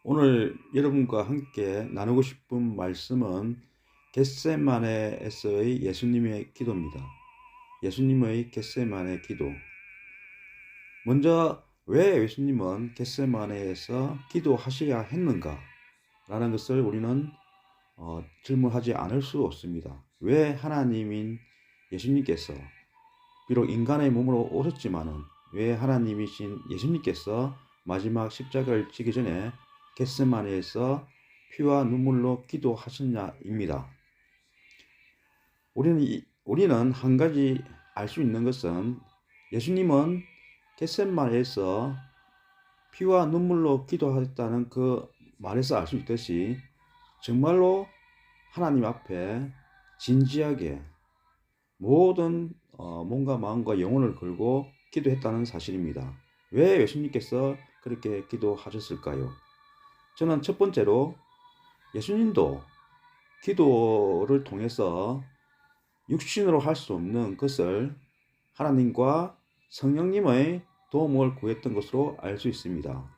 오늘 여러분과 함께 나누고 싶은 말씀은 겟세마네에서의 예수님의 기도입니다. 예수님의 겟세마네 기도. 먼저 왜 예수님은 겟세마네에서 기도하셔야 했는가? 라는 것을 우리는 질문하지 않을 수 없습니다. 왜 하나님인 예수님께서 비록 인간의 몸으로 오셨지만은 왜 하나님이신 예수님께서 마지막 십자가를 지기 전에 겟세마네에서 피와 눈물로 기도하셨냐입니다. 우리는 한 가지 알 수 있는 것은 예수님은 겟세마네에서 피와 눈물로 기도하셨다는 그 말에서 알 수 있듯이 정말로 하나님 앞에 진지하게 모든 몸과 마음과 영혼을 걸고 기도했다는 사실입니다. 왜 예수님께서 그렇게 기도하셨을까요? 저는 첫 번째로 예수님도 기도를 통해서 육신으로 할 수 없는 것을 하나님과 성령님의 도움을 구했던 것으로 알 수 있습니다.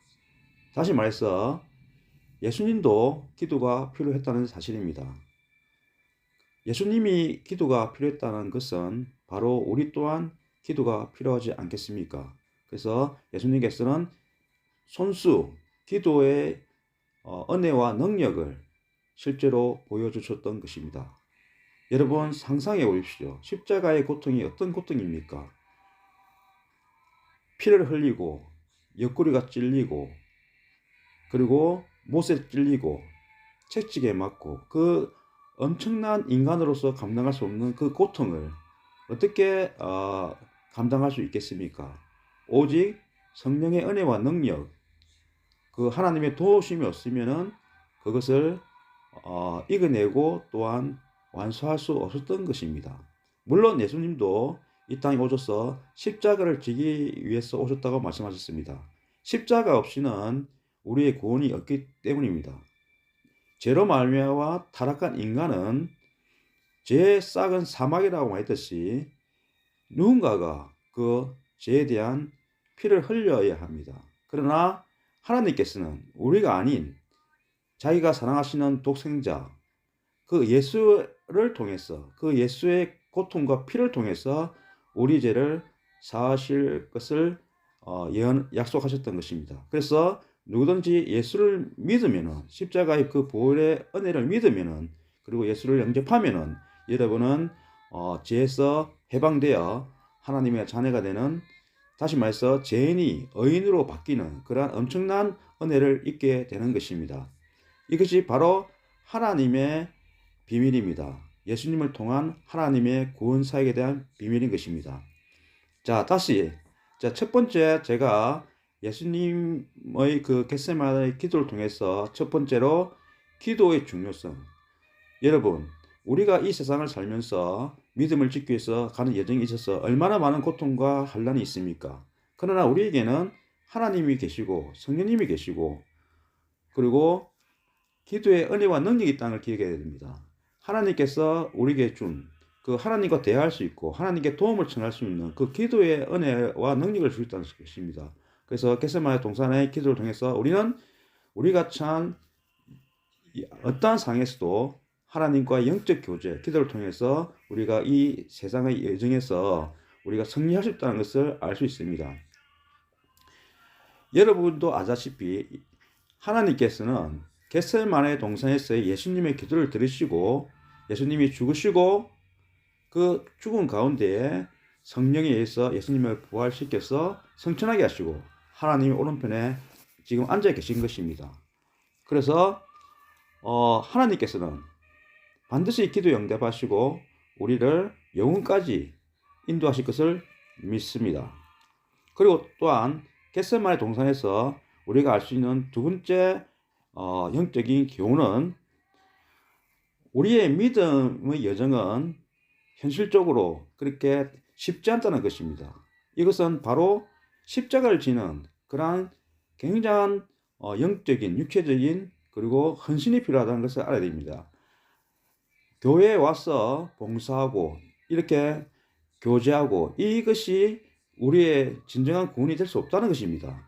다시 말해서 예수님도 기도가 필요했다는 사실입니다. 예수님이 기도가 필요했다는 것은 바로 우리 또한 기도가 필요하지 않겠습니까? 그래서 예수님께서는 손수 기도의 은혜와 능력을 실제로 보여주셨던 것입니다. 여러분 상상해 보십시오. 십자가의 고통이 어떤 고통입니까? 피를 흘리고 옆구리가 찔리고 그리고 못에 찔리고 채찍에 맞고 그 엄청난 인간으로서 감당할 수 없는 그 고통을 어떻게 감당할 수 있겠습니까? 오직 성령의 은혜와 능력, 그 하나님의 도우심이 없으면은 그것을 이겨내고 또한 완수할 수 없었던 것입니다. 물론 예수님도 이 땅에 오셔서 십자가를 지기 위해서 오셨다고 말씀하셨습니다. 십자가 없이는 우리의 구원이 없기 때문입니다. 죄로 말미암아 타락한 인간은 죄의 싹은 사막이라고 말했듯이 누군가가 그 죄에 대한 피를 흘려야 합니다. 그러나 하나님께서는 우리가 아닌 자기가 사랑하시는 독생자 그 예수를 통해서 그 예수의 고통과 피를 통해서 우리 죄를 사하실 것을 약속하셨던 것입니다. 그래서 누구든지 예수를 믿으면은 십자가의 그 보혈의 은혜를 믿으면은 그리고 예수를 영접하면은 여러분은 죄에서 해방되어 하나님의 자녀가 되는, 다시 말해서 죄인이 의인으로 바뀌는 그러한 엄청난 은혜를 입게 되는 것입니다. 이것이 바로 하나님의 비밀입니다. 예수님을 통한 하나님의 구원 사역에 대한 비밀인 것입니다. 자, 다시 첫 번째 제가 예수님의 그 겟세마네 기도를 통해서 첫 번째로 기도의 중요성. 여러분, 우리가 이 세상을 살면서 믿음을 짓기 위해서 가는 여정에 있어서 얼마나 많은 고통과 환난이 있습니까? 그러나 우리에게는 하나님이 계시고 성령님이 계시고 그리고 기도의 은혜와 능력이 있다는 걸 기억해야 됩니다. 하나님께서 우리에게 준 그 하나님과 대화할 수 있고 하나님께 도움을 청할 수 있는 그 기도의 은혜와 능력을 줄 수 있다는 것입니다. 그래서 겟세마네 동산의 기도를 통해서 우리가 참 어떠한 상황에서도 하나님과 영적 교제, 기도를 통해서 우리가 이 세상의 여정에서 우리가 승리할 수 있다는 것을 알 수 있습니다. 여러분도 아시다시피 하나님께서는 겟세마네 동산에서의 예수님의 기도를 들으시고 예수님이 죽으시고 그 죽은 가운데에 성령에 의해서 예수님을 부활시켜서 성천하게 하시고 하나님의 오른편에 지금 앉아 계신 것입니다. 그래서 하나님께서는 반드시 기도 응답하시고 우리를 영혼까지 인도하실 것을 믿습니다. 그리고 또한 겟세마네 동산에서 우리가 알 수 있는 두 번째 영적인 교훈은 우리의 믿음의 여정은 현실적으로 그렇게 쉽지 않다는 것입니다. 이것은 바로 십자가를 지는 그러한 굉장한 영적인, 육체적인 그리고 헌신이 필요하다는 것을 알아야 됩니다. 교회에 와서 봉사하고 이렇게 교제하고 이것이 우리의 진정한 구원이 될 수 없다는 것입니다.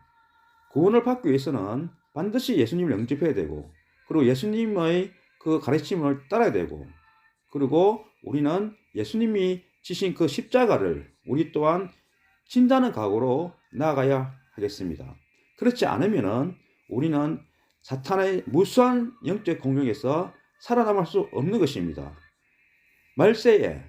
구원을 받기 위해서는 반드시 예수님을 영접해야 되고, 그리고 예수님의 그 가르침을 따라야 되고, 그리고 우리는 예수님이 지신 그 십자가를 우리 또한 진다는 각오로 나아가야 하겠습니다. 그렇지 않으면은 우리는 사탄의 무수한 영적 공격에서 살아남을 수 없는 것입니다. 말세에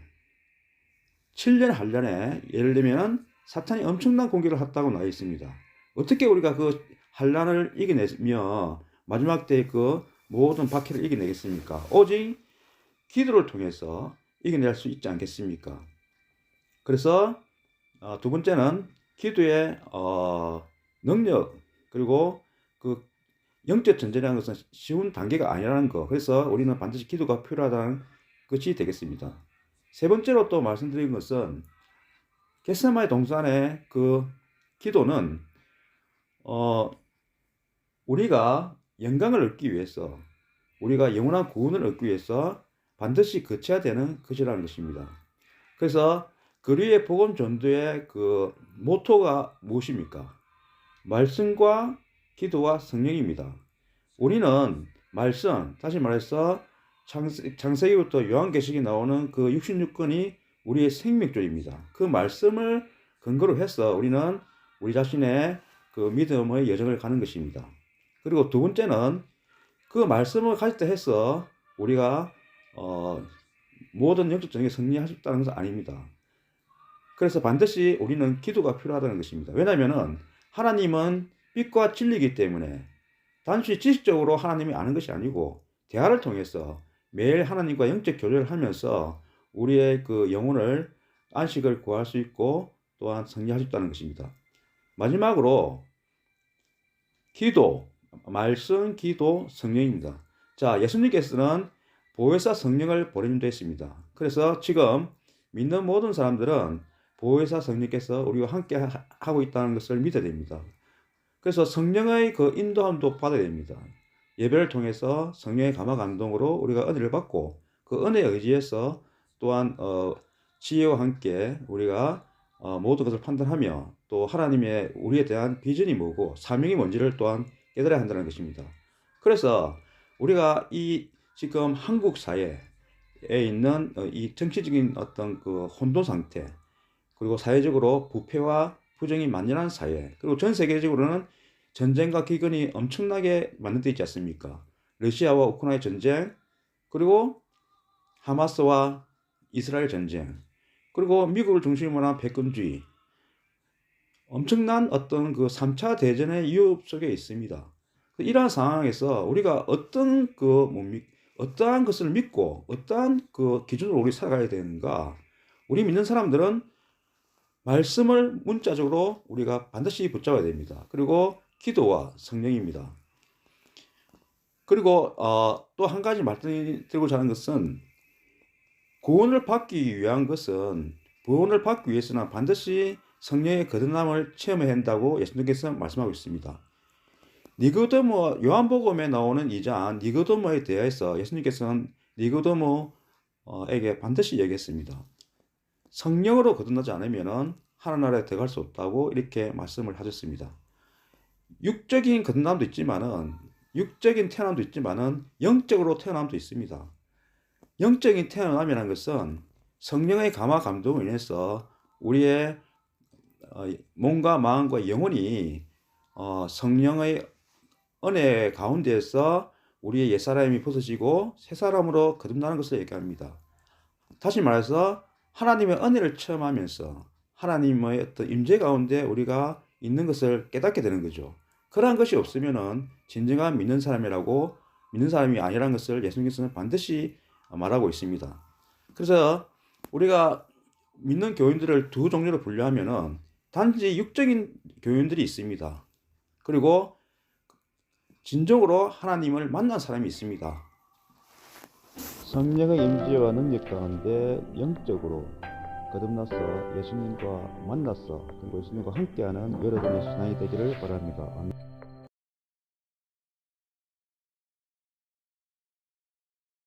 7년 한란에 예를 들면 사탄이 엄청난 공격을 했다고 나와 있습니다. 어떻게 우리가 그 한란을 이겨내며 마지막 때 그 모든 박해를 이겨내겠습니까? 오직 기도를 통해서 이겨낼 수 있지 않겠습니까? 그래서 두 번째는 기도의 능력, 그리고 그 영적 전쟁이라는 것은 쉬운 단계가 아니라는 거. 그래서 우리는 반드시 기도가 필요하다는 것이 되겠습니다. 세 번째로 또 말씀드린 것은 겟세마네 동산의 그 기도는 우리가 영광을 얻기 위해서, 우리가 영원한 구원을 얻기 위해서 반드시 거쳐야 되는 것이라는 것입니다. 그래서 그리의 복음 전도의 그 모토가 무엇입니까? 말씀과 기도와 성령입니다. 우리는 말씀, 다시 말해서 창세기부터 요한계시록에 나오는 그 66권이 우리의 생명줄입니다. 그 말씀을 근거로 해서 우리는 우리 자신의 그 믿음의 여정을 가는 것입니다. 그리고 두 번째는 그 말씀을 가졌다 해서 우리가 모든 영적 전쟁에 승리할 수 있다는 것은 아닙니다. 그래서 반드시 우리는 기도가 필요하다는 것입니다. 왜냐하면 하나님은 빛과 진리이기 때문에 단순히 지식적으로 하나님이 아는 것이 아니고 대화를 통해서 매일 하나님과 영적 교류를 하면서 우리의 그 영혼을 안식을 구할 수 있고 또한 승리할 수 있다는 것입니다. 마지막으로 기도, 말씀, 기도, 성령입니다. 자, 예수님께서는 보혜사 성령을 보내준다 했습니다. 그래서 지금 믿는 모든 사람들은 보혜사 성령께서 우리와 함께 하고 있다는 것을 믿어야 됩니다. 그래서 성령의 그 인도함도 받아야 됩니다. 예배를 통해서 성령의 감화 감동으로 우리가 은혜를 받고 그 은혜에 의지해서 또한 지혜와 함께 우리가 모든 것을 판단하며 또 하나님의 우리에 대한 비전이 뭐고 사명이 뭔지를 또한 깨달아야 한다는 것입니다. 그래서 우리가 이 지금 한국 사회에 있는 이 정치적인 어떤 그 혼돈 상태, 그리고 사회적으로 부패와 부정이 만연한 사회, 그리고 전 세계적으로는 전쟁과 기근이 엄청나게 만연되어 있지 않습니까? 러시아와 우크라이나 전쟁, 그리고 하마스와 이스라엘 전쟁, 그리고 미국을 중심으로 한 패권주의, 엄청난 어떤 그 3차 대전의 위협 속에 있습니다. 이러한 상황에서 우리가 어떠한 것을 믿고 어떠한 그 기준으로 우리 살아가야 되는가? 우리 믿는 사람들은 말씀을 문자적으로 우리가 반드시 붙잡아야 됩니다. 그리고 기도와 성령입니다. 그리고 또 한 가지 말씀드리고자 하는 것은 구원을 받기 위해서는 반드시 성령의 거듭남을 체험해야 한다고 예수님께서 말씀하고 있습니다. 니고데모, 요한복음에 나오는 2장 니고데모에 대해서 예수님께서는 니고데모에게 반드시 얘기했습니다. 성령으로 거듭나지 않으면 하나님 나라에 들어갈 수 없다고 이렇게 말씀을 하셨습니다. 육적인 거듭남도 있지만은, 육적인 태어남도 있지만은 영적으로 태어남도 있습니다. 영적인 태어남이라는 것은 성령의 감화 감동을 인해서 우리의 몸과 마음과 영혼이 성령의 은혜 가운데에서 우리의 옛사람이 벗어지고 새사람으로 거듭나는 것을 얘기합니다. 다시 말해서 하나님의 은혜를 체험하면서 하나님의 어떤 임재 가운데 우리가 있는 것을 깨닫게 되는 거죠. 그러한 것이 없으면은 진정한 믿는 사람이 아니라는 것을 예수님께서는 반드시 말하고 있습니다. 그래서 우리가 믿는 교인들을 두 종류로 분류하면은 단지 육적인 교인들이 있습니다. 그리고 진정으로 하나님을 만난 사람이 있습니다. 성령의 임재와 능력 가운데 영적으로 거듭나서 예수님과 만나서 그리고 예수님과 함께하는 여러분의 신앙이 되기를 바랍니다. 아멘.